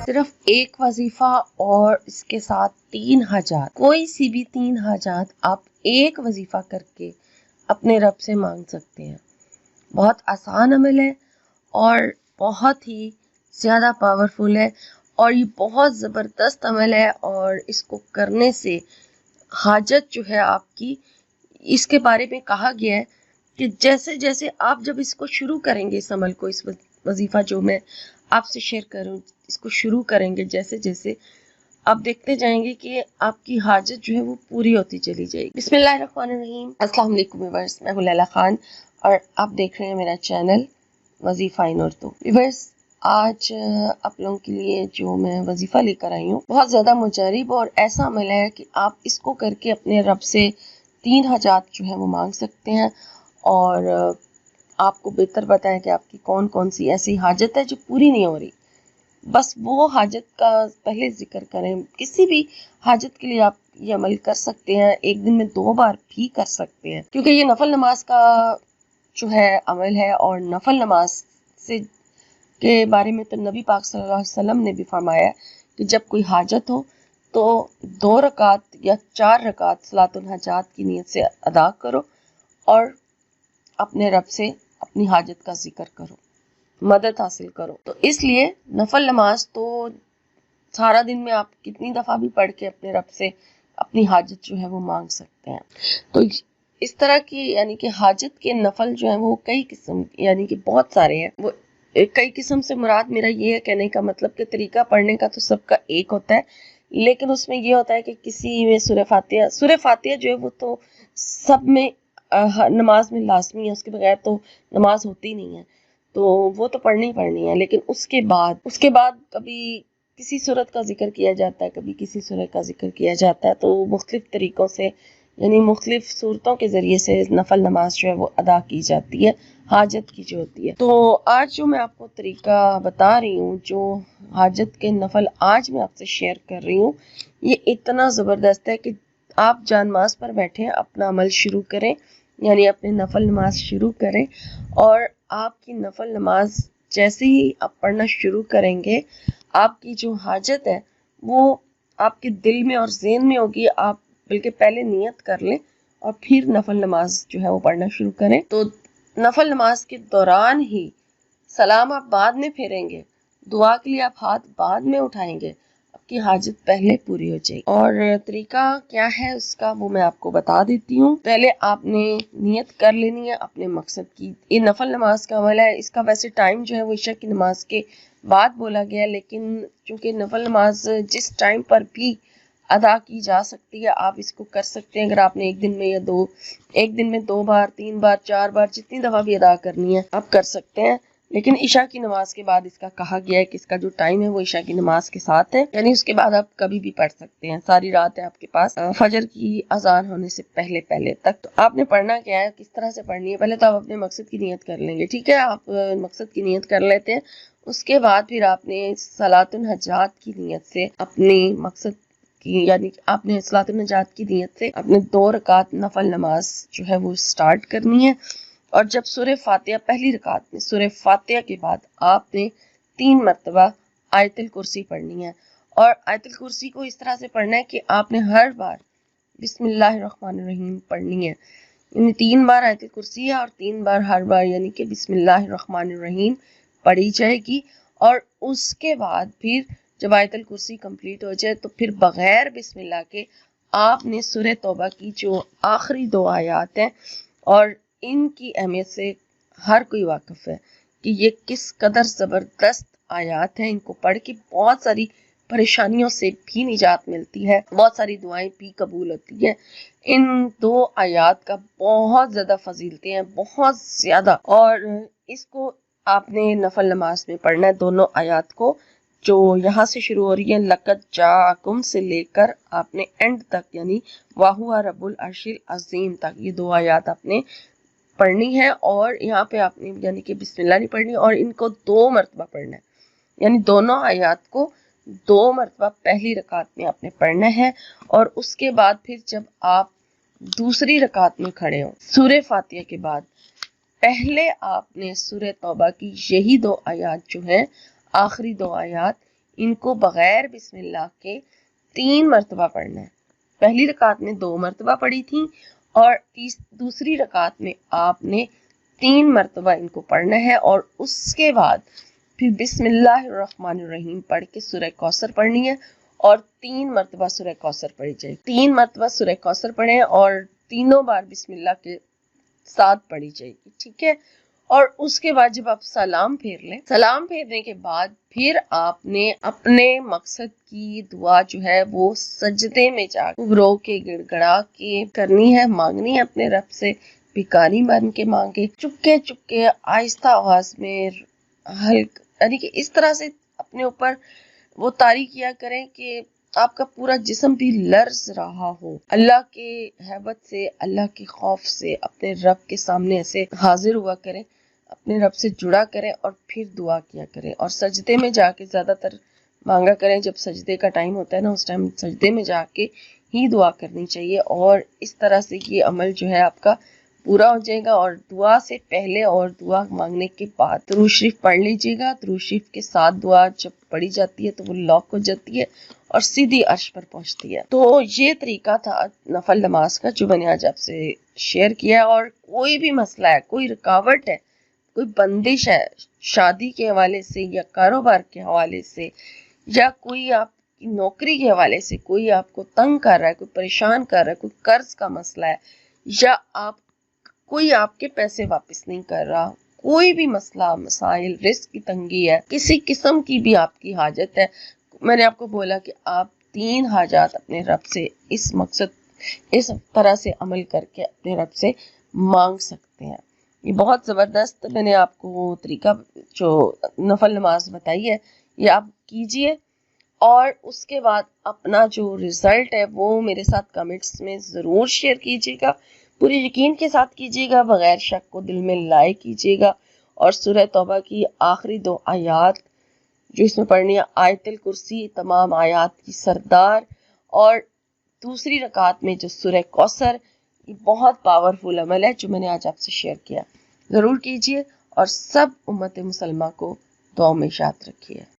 صرف ایک وظیفہ اور اس کے ساتھ 3 حاجات، کوئی سی بھی 3 حاجات آپ ایک وظیفہ کر کے اپنے رب سے مانگ سکتے ہیں۔ بہت آسان عمل ہے اور بہت ہی زیادہ پاورفل ہے، اور یہ بہت زبردست عمل ہے، اور اس کو کرنے سے حاجت جو ہے آپ کی، اس کے بارے میں کہا گیا ہے کہ جیسے جیسے آپ جب اس کو شروع کریں گے، اس عمل کو، اس وظیفہ جو میں آپ سے شیئر کروں، اس کو شروع کریں گے، جیسے جیسے آپ دیکھتے جائیں گے کہ آپ کی حاجت جو ہے وہ پوری ہوتی چلی جائے گی۔ بسم اللہ الرحمن الرحیم۔ السلام علیکم ویورز، میں ہوں لیلا خان اور آپ دیکھ رہے ہیں میرا چینل وظیفہ ان اردو۔ ویورز، آج آپ لوگوں کے لیے جو میں وظیفہ لے کر آئی ہوں، بہت زیادہ مجرب اور ایسا عمل ہے کہ آپ اس کو کر کے اپنے رب سے 3 حاجات جو ہے وہ مانگ سکتے ہیں، اور آپ کو بہتر بتائیں کہ آپ کی کون کون سی ایسی حاجت ہے جو پوری نہیں ہو رہی۔ بس وہ حاجت کا پہلے ذکر کریں۔ کسی بھی حاجت کے لیے آپ یہ عمل کر سکتے ہیں، ایک دن میں 2 بار بھی کر سکتے ہیں، کیونکہ یہ نفل نماز کا جو ہے عمل ہے، اور نفل نماز سے کے بارے میں تو نبی پاک صلی اللہ علیہ وسلم نے بھی فرمایا کہ جب کوئی حاجت ہو تو 2 رکعت یا 4 رکعت صلاۃ الحاجات کی نیت سے ادا کرو اور اپنے رب سے اپنی حاجت کا ذکر کرو، مدد حاصل کرو۔ تو اس لیے نفل نماز تو سارا دن میں آپ کتنی دفعہ بھی پڑھ کے اپنے رب سے اپنی حاجت جو ہے وہ مانگ سکتے ہیں۔ تو اس طرح کی یعنی کہ حاجت کے نفل جو ہیں وہ کئی قسم، یعنی کہ بہت سارے ہیں۔ وہ کئی قسم سے مراد میرا یہ ہے کہنے کا مطلب کہ طریقہ پڑھنے کا تو سب کا ایک ہوتا ہے، لیکن اس میں یہ ہوتا ہے کہ کسی میں سورہ فاتحہ جو ہے وہ تو سب میں نماز میں لازمی ہے، اس کے بغیر تو نماز ہوتی نہیں ہے، تو وہ تو پڑھنی پڑھنی ہے۔ لیکن اس کے بعد کبھی کسی صورت کا ذکر کیا جاتا ہے، کبھی کسی صورت کا ذکر کیا جاتا ہے، تو مختلف طریقوں سے یعنی مختلف صورتوں کے ذریعے سے نفل نماز جو ہے وہ ادا کی جاتی ہے، حاجت کی جو ہوتی ہے۔ تو آج جو میں آپ کو طریقہ بتا رہی ہوں، جو حاجت کے نفل آج میں آپ سے شیئر کر رہی ہوں، یہ اتنا زبردست ہے کہ آپ جان ماز پر بیٹھیں، اپنا عمل شروع کریں، یعنی اپنے نفل نماز شروع کریں، اور آپ کی نفل نماز جیسے ہی آپ پڑھنا شروع کریں گے، آپ کی جو حاجت ہے وہ آپ کے دل میں اور ذہن میں ہوگی۔ آپ بلکہ پہلے نیت کر لیں اور پھر نفل نماز جو ہے وہ پڑھنا شروع کریں۔ تو نفل نماز کے دوران ہی سلام آپ بعد میں پھیریں گے، دعا کے لیے آپ ہاتھ بعد میں اٹھائیں گے، آپ کی حاجت پہلے پوری ہو جائے گی۔ اور طریقہ کیا ہے اس کا وہ میں آپ کو بتا دیتی ہوں۔ پہلے آپ نے نیت کر لینی ہے اپنے مقصد کی۔ یہ نفل نماز کا عمل ہے، اس کا ویسے ٹائم جو ہے وہ عشاء کی نماز کے بعد بولا گیا، لیکن چونکہ نفل نماز جس ٹائم پر بھی ادا کی جا سکتی ہے آپ اس کو کر سکتے ہیں۔ اگر آپ نے ایک دن میں 2 بار 3 بار 4 بار جتنی دفعہ بھی ادا کرنی ہے آپ کر سکتے ہیں، لیکن عشاء کی نماز کے بعد اس کا کہا گیا ہے کہ اس کا جو ٹائم ہے وہ عشاء کی نماز کے ساتھ ہے، یعنی اس کے بعد آپ کبھی بھی پڑھ سکتے ہیں، ساری رات ہے آپ کے پاس، فجر کی اذان ہونے سے پہلے تک۔ تو آپ نے پڑھنا کیا ہے، کس طرح سے پڑھنی ہے، پہلے تو آپ اپنے مقصد کی نیت کر لیں گے، ٹھیک ہے، آپ مقصد کی نیت کر لیتے ہیں۔ اس کے بعد پھر آپ نے صلاۃ الحاجات کی نیت سے اپنے مقصد کی، یعنی آپ نے صلاۃ الحاجات کی نیت سے اپنے 2 رکعت نفل نماز جو ہے وہ سٹارٹ کرنی ہے، اور جب سورہ فاتحہ پہلی رکعت میں سورہ فاتحہ کے بعد آپ نے 3 مرتبہ آیت الکرسی پڑھنی ہے، اور آیت الکرسی کو اس طرح سے پڑھنا ہے کہ آپ نے ہر بار بسم اللہ الرحمن الرحیم پڑھنی ہے، یعنی 3 بار آیت الکرسی ہے اور 3 بار ہر بار یعنی کہ بسم اللہ الرحمن الرحیم پڑھی جائے گی۔ اور اس کے بعد پھر جب آیت الکرسی کمپلیٹ ہو جائے تو پھر بغیر بسم اللہ کے آپ نے سورہ توبہ کی جو آخری 2 آیات ہیں، اور ان کی اہمیت سے ہر کوئی واقف ہے کہ یہ کس قدر زبردست آیات ہیں، ان کو پڑھ کے بہت ساری پریشانیوں سے بھی نجات ملتی ہے، بہت ساری دعائیں بھی قبول ہوتی ہیں۔ ان 2 آیات کا بہت زیادہ فضیلتیں ہیں، بہت زیادہ، اور اس کو آپ نے نفل نماز میں پڑھنا ہے، دونوں آیات کو جو یہاں سے شروع ہو رہی ہیں لقد جاءکم سے لے کر آپ نے اینڈ تک یعنی وَهُوَ رَبُّ الْعَرْشِ الْعَظِيمِ تک یہ 2 آیات آپ نے پڑھنی ہے، اور یہاں پہ آپ نے یعنی کہ بسم اللہ نہیں پڑھنی، اور ان کو 2 مرتبہ پڑھنا ہے، یعنی دونوں آیات کو 2 مرتبہ پہلی رکعت میں آپ نے پڑھنا ہے، اور اس کے بعد پھر جب آپ دوسری رکعت میں کھڑے ہوں سورہ فاتحہ کے بعد پہلے آپ نے سورہ توبہ کی یہی 2 آیات جو ہیں آخری 2 آیات ان کو بغیر بسم اللہ کے 3 مرتبہ پڑھنا ہے. پہلی رکعت میں 2 مرتبہ پڑھی تھی اور دوسری رکعت میں آپ نے 3 مرتبہ ان کو پڑھنا ہے، اور اس کے بعد پھر بسم اللہ الرحمن الرحیم پڑھ کے سورہ کوثر پڑھنی ہے اور 3 مرتبہ سورہ کوثر پڑھی جائے. 3 مرتبہ سورہ کوثر پڑھیں اور تینوں بار بسم اللہ کے ساتھ پڑھی جائے گی. ٹھیک ہے. اور اس کے بعد جب آپ سلام پھیر لیں، سلام پھیرنے کے بعد پھر آپ نے اپنے مقصد کی دعا جو ہے وہ سجدے میں جا رو کے گڑ گڑا کے کرنی ہے، مانگنی ہے اپنے رب سے، بھکاری بن کے مانگے، چپکے چپکے آہستہ آواز میں یعنی کہ اس طرح سے اپنے اوپر وہ طاری کیا کریں کہ آپ کا پورا جسم بھی لرز رہا ہو. اللہ کے ہیبت سے، اللہ کے خوف سے اپنے رب کے سامنے ایسے حاضر ہوا کریں، اپنے رب سے جڑا کریں اور پھر دعا کیا کریں. اور سجدے میں جا کے زیادہ تر مانگا کریں. جب سجدے کا ٹائم ہوتا ہے نا، اس ٹائم سجدے میں جا کے ہی دعا کرنی چاہیے. اور اس طرح سے یہ عمل جو ہے آپ کا پورا ہو جائے گا. اور دعا سے پہلے اور دعا مانگنے کے بعد درود شریف پڑھ لیجیے گا. درود شریف کے ساتھ دعا جب پڑھی جاتی ہے تو وہ لاک ہو جاتی ہے اور سیدھی عرش پر پہنچتی ہے. تو یہ طریقہ تھا نفل نماز کا جو میں نے آج آپ سے شیئر کیا. اور کوئی بھی مسئلہ ہے، کوئی رکاوٹ ہے، کوئی بندش ہے شادی کے حوالے سے یا کاروبار کے حوالے سے یا کوئی آپ کی نوکری کے حوالے سے، کوئی آپ کو تنگ کر رہا ہے، کوئی پریشان کر رہا ہے، کوئی قرض کا مسئلہ ہے، یا کوئی آپ کے پیسے واپس نہیں کر رہا، کوئی بھی مسئلہ، مسائل، رزق کی تنگی ہے، کسی قسم کی بھی آپ کی حاجت ہے، میں نے آپ کو بولا کہ آپ 3 حاجات اپنے رب سے اس طرح سے عمل کر کے اپنے رب سے مانگ سکتے ہیں. یہ بہت زبردست میں نے آپ کو طریقہ جو نفل نماز بتائی ہے، یہ آپ کیجئے. اور اس کے بعد اپنا جو رزلٹ ہے وہ میرے ساتھ کمنٹس میں ضرور شیئر کیجیے گا. پورے یقین کے ساتھ کیجیے گا، بغیر شک کو دل میں لائے کیجیے گا. اور سورہ توبہ کی آخری 2 آیات جو اس میں پڑھنی ہے، آیت الکرسی تمام آیات کی سردار، اور دوسری رکعت میں جو سورہ کوثر، یہ بہت پاورفل عمل ہے جو میں نے آج آپ سے شیئر کیا. ضرور کیجیے اور سب امت مسلمہ کو دعاؤں میں یاد رکھیے.